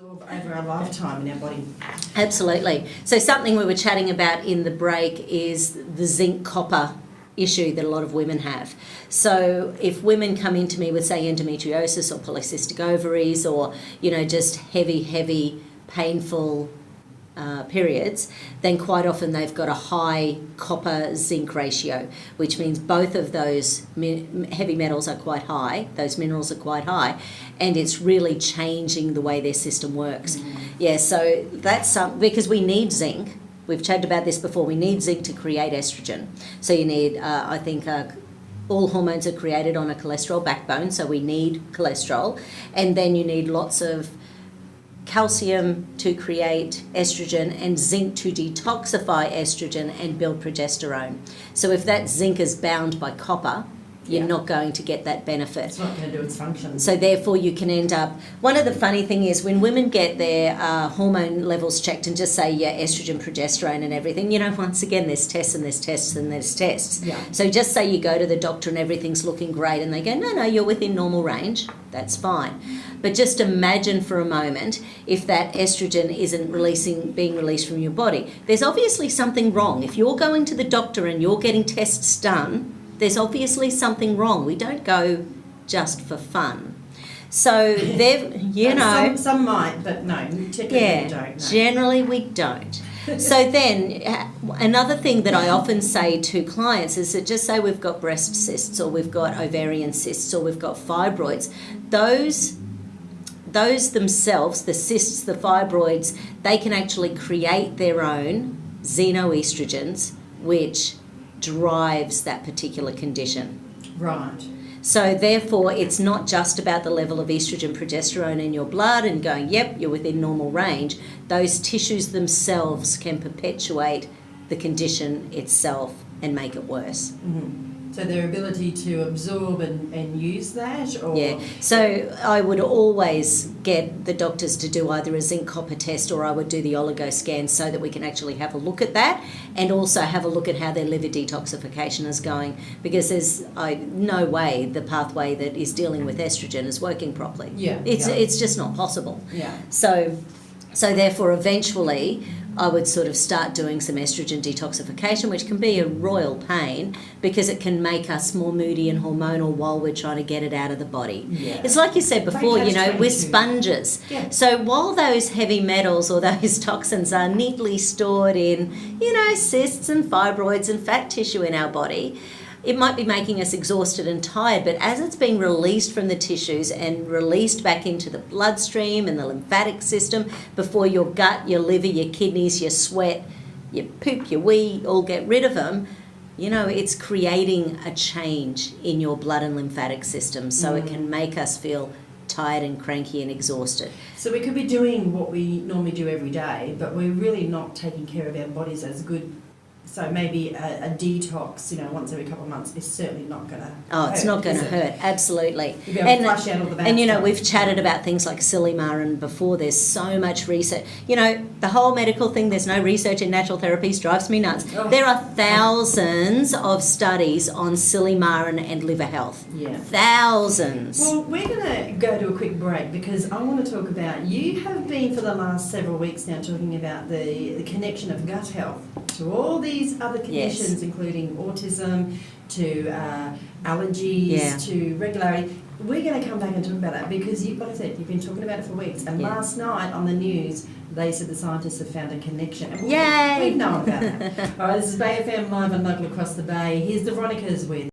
Over our lifetime in our body. Absolutely. So something we were chatting about in the break is the zinc copper issue that a lot of women have. So if women come into me with, say, endometriosis or polycystic ovaries or, just heavy, painful periods, then quite often they've got a high copper-zinc ratio, which means both of those heavy metals are quite high, those minerals are quite high, and it's really changing the way their system works. Yeah, so that's because we need zinc. We've chatted about this before. We need zinc to create estrogen. So you need, all hormones are created on a cholesterol backbone, so we need cholesterol, and then you need lots of calcium to create estrogen and zinc to detoxify estrogen and build progesterone. So if that zinc is bound by copper, you're not going to get that benefit. It's not going to do its function. So therefore you can end up... One of the funny things is when women get their hormone levels checked and just say, estrogen, progesterone and everything, once again, there's tests and there's tests and there's tests. Yeah. So just say you go to the doctor and everything's looking great and they go, no, you're within normal range. That's fine. But just imagine for a moment if that estrogen isn't being released from your body. There's obviously something wrong. If you're going to the doctor and you're getting tests done, there's obviously something wrong. We don't go just for fun. So some might, but no, typically we don't. No. Generally we don't. So then another thing that I often say to clients is that just say we've got breast cysts or we've got ovarian cysts or we've got fibroids. Those themselves, the cysts, the fibroids, they can actually create their own xenoestrogens, which drives that particular condition. Right. So therefore, it's not just about the level of estrogen, progesterone in your blood and going, yep, you're within normal range. Those tissues themselves can perpetuate the condition itself and make it worse. Mm-hmm. So their ability to absorb and use that? Or? Yeah. So I would always get the doctors to do either a zinc copper test or I would do the oligo scan so that we can actually have a look at that and also have a look at how their liver detoxification is going, because there's no way the pathway that is dealing with estrogen is working properly. Yeah. It's just not possible. Yeah. So therefore eventually I would sort of start doing some estrogen detoxification, which can be a royal pain because it can make us more moody and hormonal while we're trying to get it out of the body. Yeah. It's like you said before, we're sponges. Yeah. So while those heavy metals or those toxins are neatly stored in, cysts and fibroids and fat tissue in our body, it might be making us exhausted and tired, but as it's being released from the tissues and released back into the bloodstream and the lymphatic system before your gut, your liver, your kidneys, your sweat, your poop, your wee, all get rid of them, it's creating a change in your blood and lymphatic system, so it can make us feel tired and cranky and exhausted. So we could be doing what we normally do every day, but we're really not taking care of our bodies as good. So maybe a detox, once every couple of months is certainly not going to hurt. It's not going to hurt, absolutely. You'll be able to flush out all the bad stuff. We've chatted about things like Silymarin before. There's so much research. The whole medical thing, there's no research in natural therapies, drives me nuts. Oh. There are thousands of studies on Silymarin and liver health. Yeah. Thousands. Well, we're going to go to a quick break because I want to talk about, you have been for the last several weeks now talking about the connection of gut health to all these other conditions, including autism, to allergies, to regularity. We're going to come back and talk about that because, like I said, you've been talking about it for weeks. And last night on the news, they said the scientists have found a connection. And Yay! We've known about that. All right, this is Bay FM Live and Local Across the Bay. Here's the Veronicas with